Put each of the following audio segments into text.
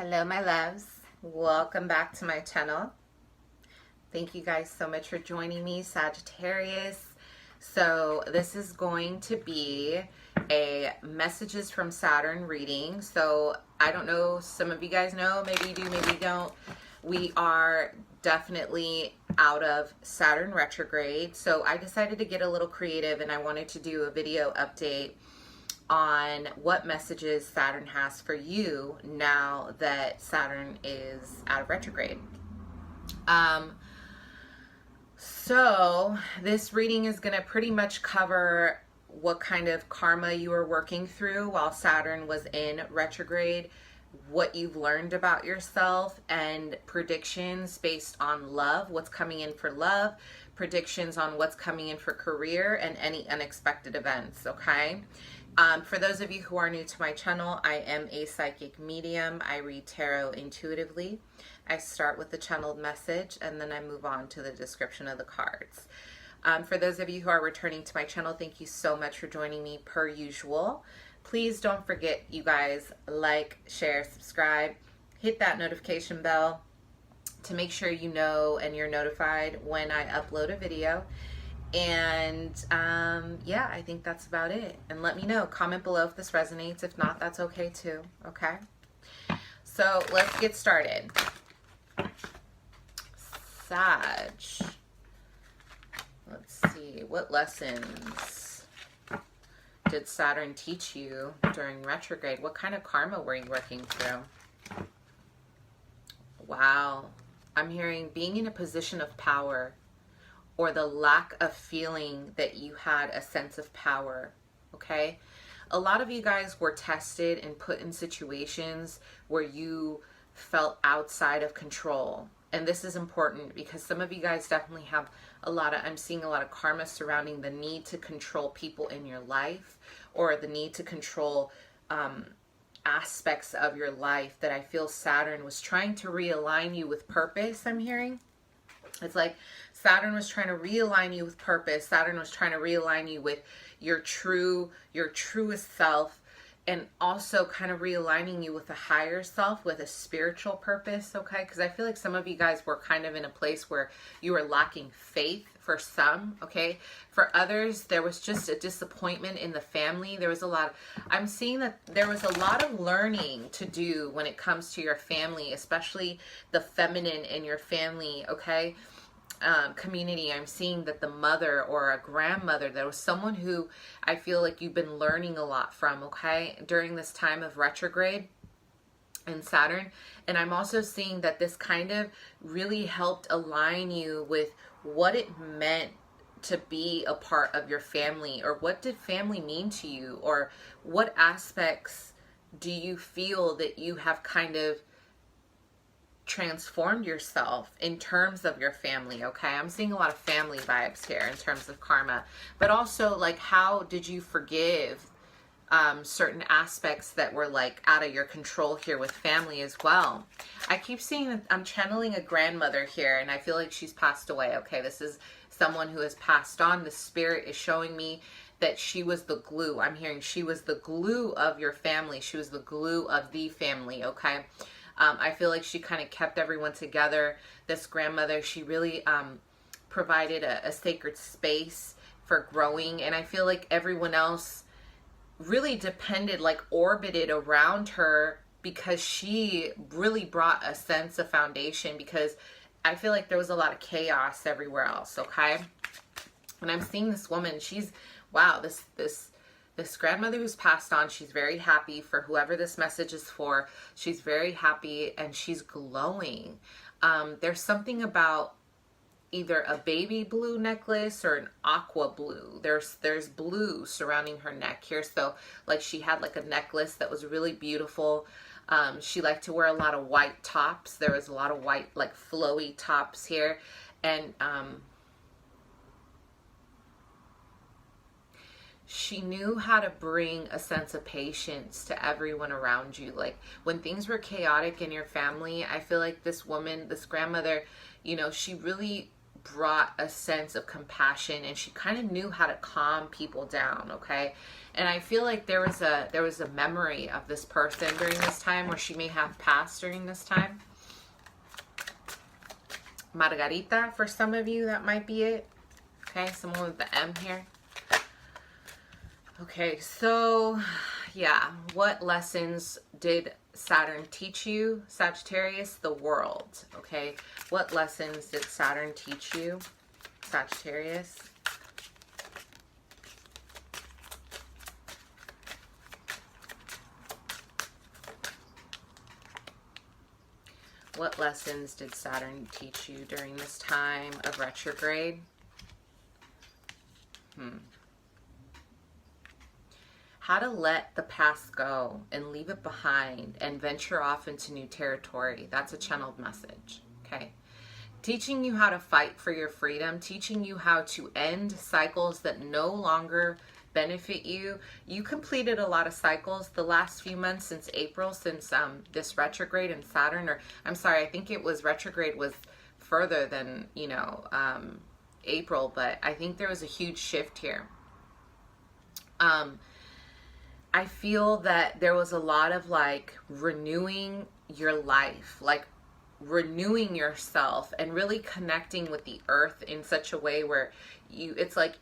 Hello, my loves. Welcome back to my channel. Thank you guys so much for joining me, Sagittarius. So this is going to be a messages from Saturn reading. So I don't know, some of you guys know, maybe you do, maybe you don't. We are definitely out of Saturn retrograde. So I decided to get a little creative and I wanted to do a video update on what messages Saturn has for you now that Saturn is out of retrograde. So this reading is going to pretty much cover what kind of karma you were working through while Saturn was in retrograde, what you've learned about yourself, and predictions based on love, what's coming in for love, predictions on what's coming in for career, and any unexpected events, okay? For those of you who are new to my channel, I am a psychic medium. I read tarot intuitively. I start with the channeled message and then I move on to the description of the cards. For those of you who are returning to my channel, thank you so much for joining me per usual. Please don't forget, you guys, like, share, subscribe, hit that notification bell to make sure you know and you're notified when I upload a video. And yeah, I think that's about it. And let me know, comment below if this resonates. If not, that's okay too, okay? So let's get started. Sag, let's see, what lessons did Saturn teach you during retrograde? What kind of karma were you working through? Wow, I'm hearing being in a position of power, or the lack of feeling that you had a sense of power, okay? A lot of you guys were tested and put in situations where you felt outside of control. And this is important because some of you guys definitely have I'm seeing a lot of karma surrounding the need to control people in your life, or the need to control aspects of your life that I feel Saturn was trying to realign you with purpose, I'm hearing. It's like Saturn was trying to realign you with purpose. Saturn was trying to realign you with your truest self, and also kind of realigning you with a higher self, with a spiritual purpose, okay? Because I feel like some of you guys were kind of in a place where you were lacking faith for some, okay? For others, there was just a disappointment in the family. There was I'm seeing that there was a lot of learning to do when it comes to your family, especially the feminine in your family, okay? Community. I'm seeing that the mother or a grandmother, there was someone who I feel like you've been learning a lot from, okay, during this time of retrograde and Saturn. And I'm also seeing that this kind of really helped align you with what it meant to be a part of your family, or what did family mean to you, or what aspects do you feel that you have kind of transformed yourself in terms of your family, okay? I'm seeing a lot of family vibes here in terms of karma, but also like, how did you forgive certain aspects that were like out of your control here with family as well? I keep seeing that I'm channeling a grandmother here, and I feel like she's passed away, okay? This is someone who has passed on. The spirit is showing me that she was the glue. I'm hearing she was the glue of your family. She was the glue of the family, okay? I feel like she kind of kept everyone together. This grandmother, she really provided a sacred space for growing. And I feel like everyone else really depended, like orbited around her, because she really brought a sense of foundation, because I feel like there was a lot of chaos everywhere else, okay? When I'm seeing this woman, she's, wow, this grandmother who's passed on, she's very happy for whoever this message is for. She's very happy and she's glowing. There's something about either a baby blue necklace or an aqua blue. There's blue surrounding her neck here. So like she had like a necklace that was really beautiful. She liked to wear a lot of white tops. There was a lot of white, like flowy tops here. And she knew how to bring a sense of patience to everyone around you. Like when things were chaotic in your family, I feel like this woman, this grandmother, you know, she really brought a sense of compassion, and she kind of knew how to calm people down, okay? And I feel like there was a memory of this person during this time, or she may have passed during this time. Margarita, for some of you, that might be it. Okay, someone with the M here. Okay, so yeah, what lessons did Saturn teach you, Sagittarius? The world, okay? What lessons did Saturn teach you, Sagittarius? What lessons did Saturn teach you during this time of retrograde? How to let the past go and leave it behind and venture off into new territory. That's a channeled message, okay? Teaching you how to fight for your freedom, teaching you how to end cycles that no longer benefit you. You completed a lot of cycles the last few months since April, since this retrograde in Saturn, or I'm sorry, I think it was retrograde was further than, you know, April, but I think there was a huge shift here. I feel that there was a lot of like renewing your life, like renewing yourself and really connecting with the earth in such a way where it's like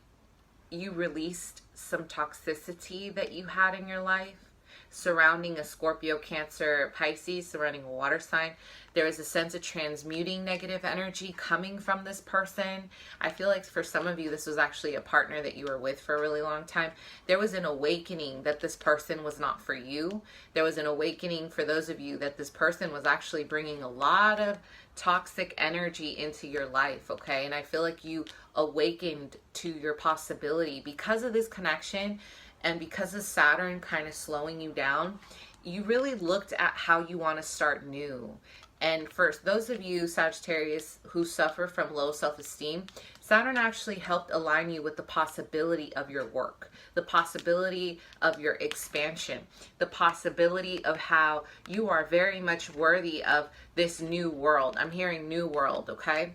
you released some toxicity that you had in your life surrounding a Scorpio, Cancer, Pisces, surrounding a water sign. There is a sense of transmuting negative energy coming from this person. I feel like for some of you, this was actually a partner that you were with for a really long time. There was an awakening that this person was not for you. There was an awakening for those of you that this person was actually bringing a lot of toxic energy into your life, okay? And I feel like you awakened to your possibility because of this connection. And because of Saturn kind of slowing you down, you really looked at how you want to start new. And for those of you, Sagittarius, who suffer from low self-esteem, Saturn actually helped align you with the possibility of your work, the possibility of your expansion, the possibility of how you are very much worthy of this new world. I'm hearing new world, okay?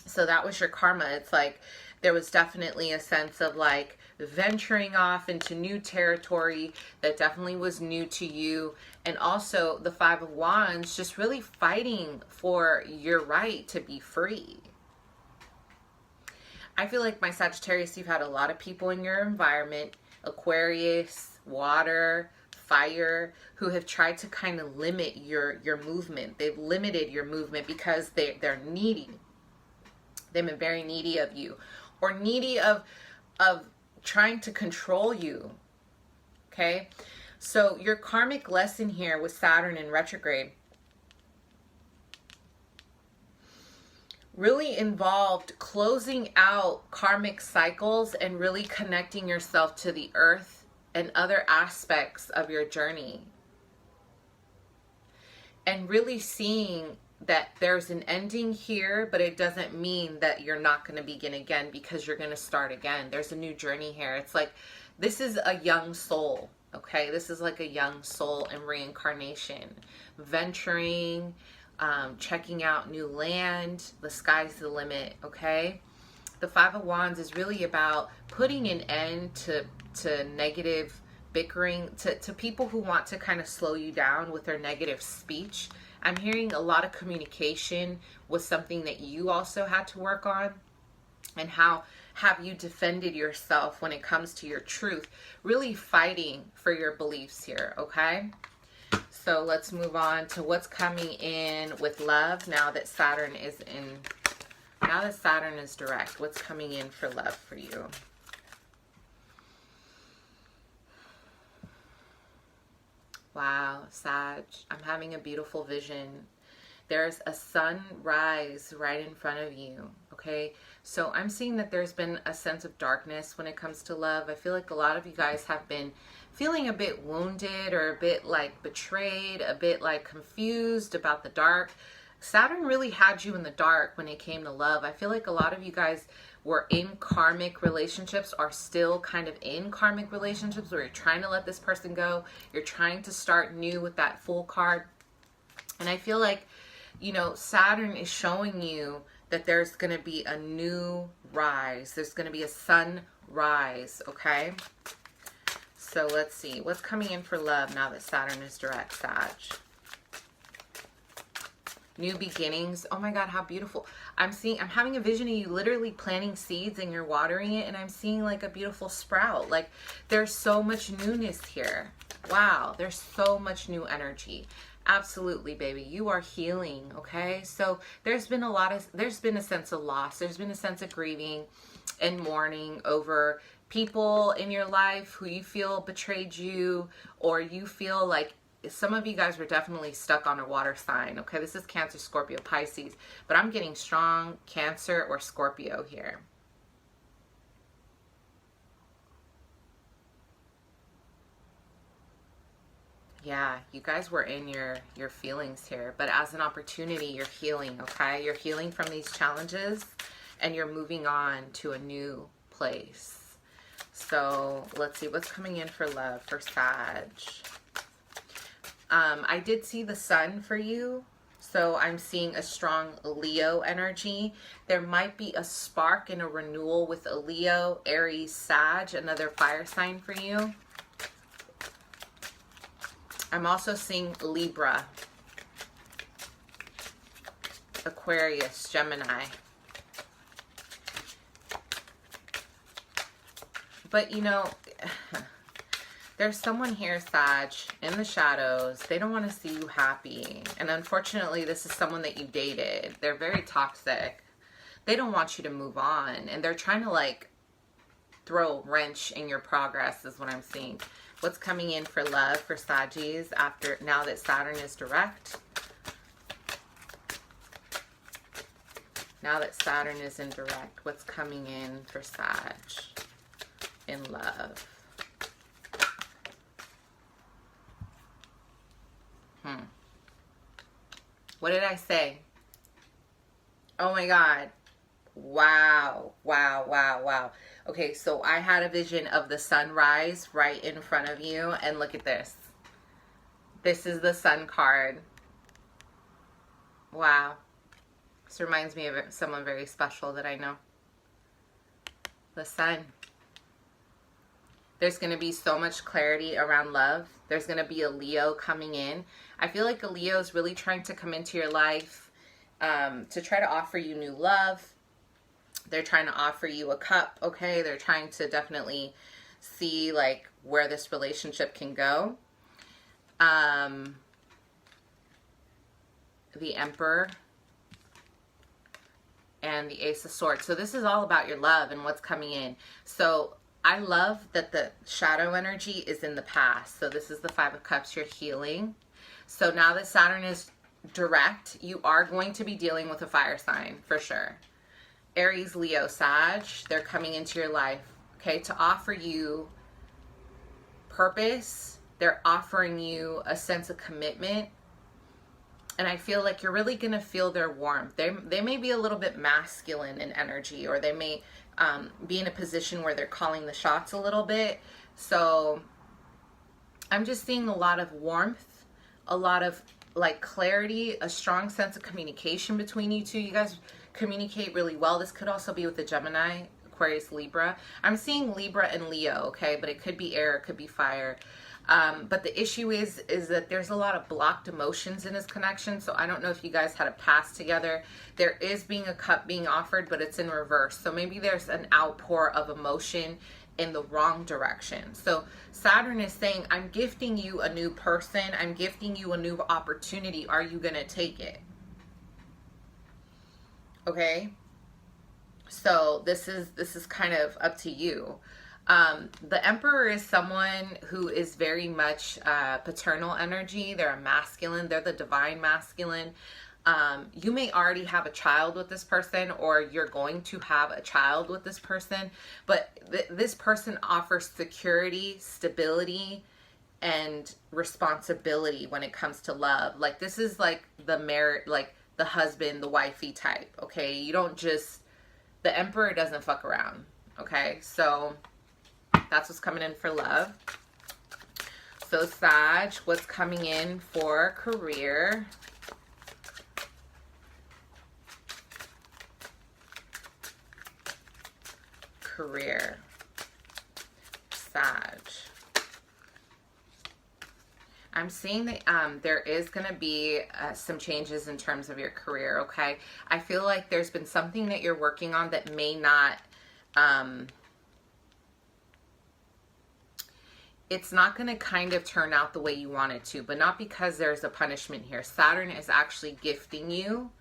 So that was your karma. It's like there was definitely a sense of like venturing off into new territory that definitely was new to you. And also the Five of Wands, just really fighting for your right to be free. I feel like, my Sagittarius, you've had a lot of people in your environment, Aquarius, water, fire, who have tried to kind of limit your movement. They've limited your movement because they're needy. They've been very needy of you, or needy of trying to control you, okay? So your karmic lesson here with Saturn in retrograde really involved closing out karmic cycles and really connecting yourself to the earth and other aspects of your journey. And really seeing that there's an ending here, but it doesn't mean that you're not going to begin again, because you're going to start again. There's a new journey here. It's like, this is a young soul, okay? This is like a young soul in reincarnation, venturing, checking out new land. The sky's the limit, okay? The Five of Wands is really about putting an end to negative bickering, to people who want to kind of slow you down with their negative speech. I'm hearing a lot of communication was something that you also had to work on. And how have you defended yourself when it comes to your truth? Really fighting for your beliefs here, okay? So let's move on to what's coming in with love now that Saturn is direct. What's coming in for love for you? Wow, Sag, I'm having a beautiful vision. There's a sunrise right in front of you, okay? So I'm seeing that there's been a sense of darkness when it comes to love. I feel like a lot of you guys have been feeling a bit wounded or a bit like betrayed, a bit like confused about the dark. Saturn really had you in the dark when it came to love. I feel like a lot of you guys were in karmic relationships, are still kind of in karmic relationships where you're trying to let this person go. You're trying to start new with that Fool card. And I feel like, you know, Saturn is showing you that there's going to be a new rise. There's going to be a sunrise, okay? So let's see. What's coming in for love now that Saturn is direct, Sag? New beginnings. Oh my God, how beautiful. I'm having a vision of you literally planting seeds and you're watering it, and I'm seeing like a beautiful sprout. Like there's so much newness here. Wow, there's so much new energy. Absolutely, baby. You are healing, okay? So there's been a sense of loss. There's been a sense of grieving and mourning over people in your life who you feel betrayed you, or you feel like some of you guys were definitely stuck on a water sign, okay? This is Cancer, Scorpio, Pisces, but I'm getting strong Cancer or Scorpio here. Yeah, you guys were in your feelings here, but as an opportunity, you're healing, okay? You're healing from these challenges and you're moving on to a new place. So let's see what's coming in for love for Sag. I did see the sun for you. So I'm seeing a strong Leo energy. There might be a spark and a renewal with a Leo, Aries, Sag, another fire sign for you. I'm also seeing Libra, Aquarius, Gemini. But you know, there's someone here, Sag, in the shadows. They don't want to see you happy. And unfortunately, this is someone that you dated. They're very toxic. They don't want you to move on. And they're trying to like throw a wrench in your progress is what I'm seeing. What's coming in for love for Saggies now that Saturn is direct? Now that Saturn is in direct, what's coming in for Sag in love? What did I say? Oh my God. Wow. Wow, wow, wow. Okay, so I had a vision of the sunrise right in front of you, and look at this. This is the sun card. Wow. This reminds me of someone very special that I know. The sun. There's going to be so much clarity around love. There's going to be a Leo coming in. I feel like a Leo is really trying to come into your life to try to offer you new love. They're trying to offer you a cup, okay? They're trying to definitely see like where this relationship can go. The Emperor and the Ace of Swords. So this is all about your love and what's coming in. So I love that the shadow energy is in the past. So this is the Five of Cups. You're healing. So now that Saturn is direct, you are going to be dealing with a fire sign for sure. Aries, Leo, Sag, they're coming into your life, okay, to offer you purpose. They're offering you a sense of commitment. And I feel like you're really going to feel their warmth. They may be a little bit masculine in energy, or they may be in a position where they're calling the shots a little bit. So I'm just seeing a lot of warmth, a lot of like clarity, a strong sense of communication between you two. You guys communicate really well. This could also be with the Gemini, Aquarius, Libra. I'm seeing Libra and Leo, okay, but it could be air, it could be fire. But the issue is that there's a lot of blocked emotions in this connection. So I don't know if you guys had a past together. There is being a cup being offered, but it's in reverse. So maybe there's an outpour of emotion in the wrong direction. So Saturn is saying, I'm gifting you a new person. I'm gifting you a new opportunity. Are you going to take it? Okay. So this is kind of up to you. The Emperor is someone who is very much paternal energy. They're a masculine. They're the divine masculine. You may already have a child with this person, or you're going to have a child with this person, but this person offers security, stability, and responsibility when it comes to love. Like this is like the husband, the wifey type, okay? You don't just, the Emperor doesn't fuck around, okay? So that's what's coming in for love. So Sag, what's coming in for career? career, Sag. I'm seeing that there is going to be some changes in terms of your career, okay? I feel like there's been something that you're working on that may not, it's not going to kind of turn out the way you want it to, but not because there's a punishment here. Saturn is actually gifting you.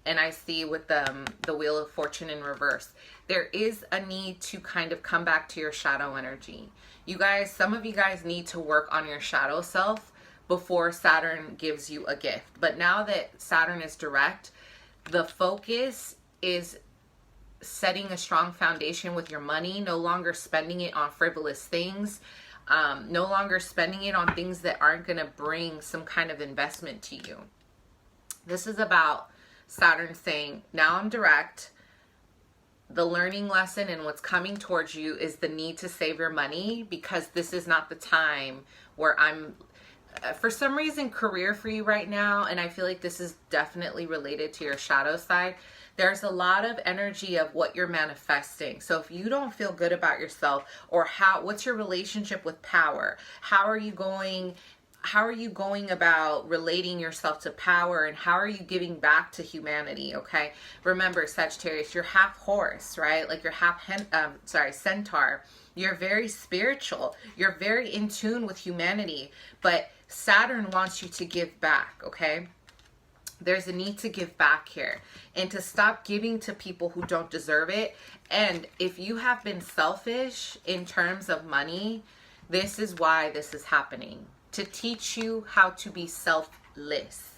And I see with the Wheel of Fortune in reverse, there is a need to kind of come back to your shadow energy. You guys, some of you guys need to work on your shadow self before Saturn gives you a gift. But now that Saturn is direct, the focus is setting a strong foundation with your money, no longer spending it on frivolous things, no longer spending it on things that aren't going to bring some kind of investment to you. This is about Saturn saying, now I'm direct. The learning lesson and what's coming towards you is the need to save your money, because this is not the time where I'm, for some reason, career for you right now, and I feel like this is definitely related to your shadow side. There's a lot of energy of what you're manifesting. So if you don't feel good about yourself, or what's your relationship with power? How are you going about relating yourself to power, and how are you giving back to humanity? Okay, remember, Sagittarius, you're half horse, right? Like you're half centaur. You're very spiritual. You're very in tune with humanity, but Saturn wants you to give back. Okay, there's a need to give back here and to stop giving to people who don't deserve it. And if you have been selfish in terms of money, this is why this is happening. To teach you how to be selfless,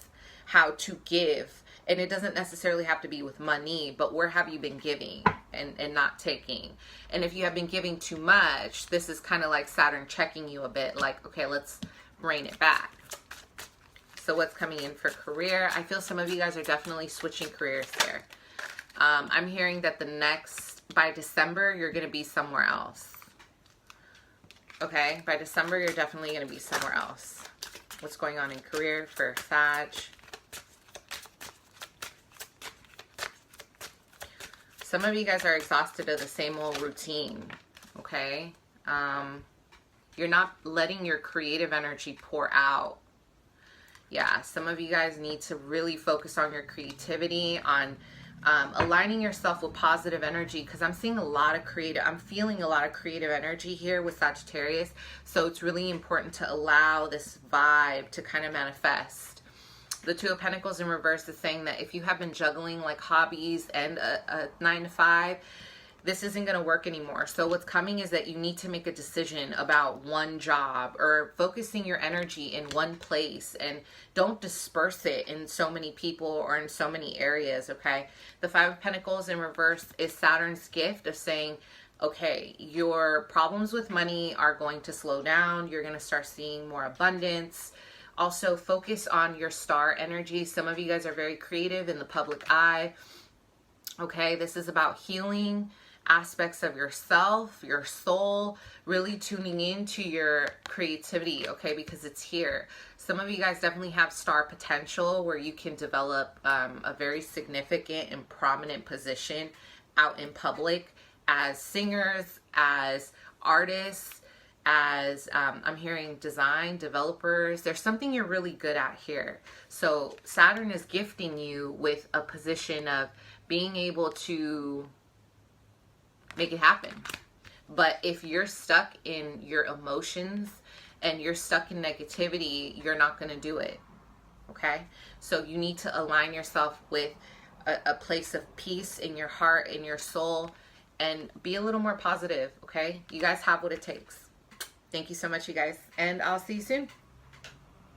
how to give. And it doesn't necessarily have to be with money, but where have you been giving and not taking? And if you have been giving too much, this is kind of like Saturn checking you a bit, like, okay, let's rein it back. So what's coming in for career? I feel some of you guys are definitely switching careers here. I'm hearing that by December, you're going to be somewhere else. Okay, by December, you're definitely going to be somewhere else. What's going on in career for Sag? Some of you guys are exhausted of the same old routine, okay? You're not letting your creative energy pour out. Yeah, some of you guys need to really focus on your creativity, on aligning yourself with positive energy, because I'm feeling a lot of creative energy here with Sagittarius. So it's really important to allow this vibe to kind of manifest. The Two of Pentacles in reverse is saying that if you have been juggling like hobbies and a 9-to-5, this isn't going to work anymore. So what's coming is that you need to make a decision about one job, or focusing your energy in one place, and don't disperse it in so many people or in so many areas, okay? The Five of Pentacles in reverse is Saturn's gift of saying, okay, your problems with money are going to slow down. You're going to start seeing more abundance. Also, focus on your star energy. Some of you guys are very creative in the public eye. Okay, this is about healing aspects of yourself, your soul, really tuning into your creativity, okay, because it's here. Some of you guys definitely have star potential where you can develop a very significant and prominent position out in public as singers, as artists, as I'm hearing design, developers. There's something you're really good at here. So Saturn is gifting you with a position of being able to make it happen. But if you're stuck in your emotions and you're stuck in negativity, you're not going to do it. Okay? So you need to align yourself with a place of peace in your heart, in your soul, and be a little more positive. Okay? You guys have what it takes. Thank you so much, you guys. And I'll see you soon.